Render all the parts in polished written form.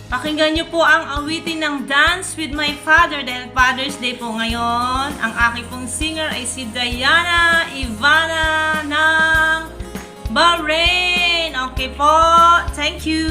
Pakinggan niyo po ang awitin ng Dance with My Father dahil Father's Day po ngayon. Ang aking pong singer ay si Diana Ivana ng Bahrain. Okay po. Thank you.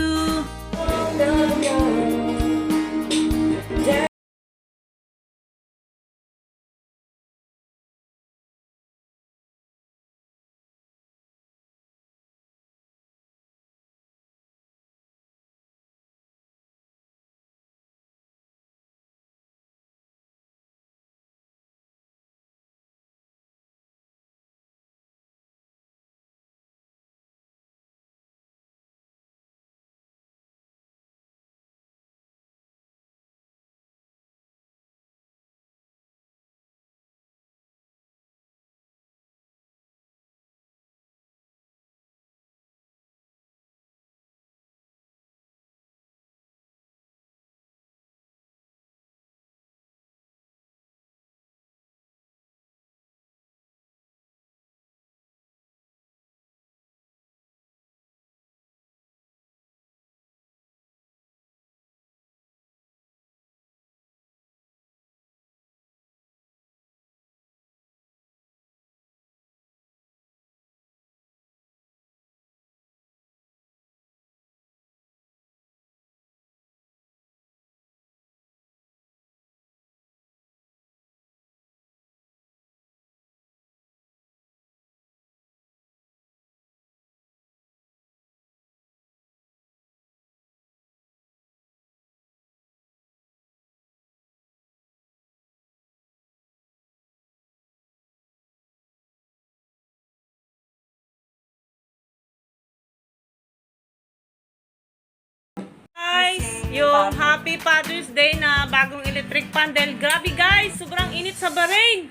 Guys, yung Happy Father's Day na bagong electric pan dahil grabe guys, sobrang init sa Bahrain.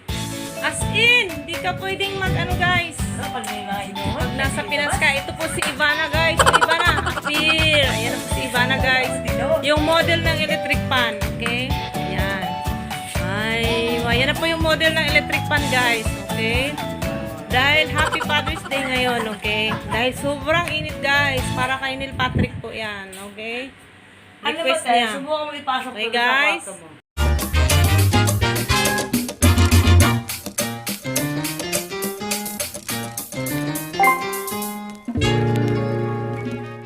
As in, hindi ka pwedeng guys. Pag nasa Pinas ka, ito po si Ivana guys. Ivana, here. Ayan po si Ivana guys. Yung model ng electric pan, okay? Ayan. Ay, ayan na po yung model ng electric pan guys, okay? Dahil Happy Father's Day ngayon, okay? Dahil sobrang init guys, para kay Neil Patrick po yan, okay? Request niya. Subukan mo ipasok Okay sa guys? kwarto mo.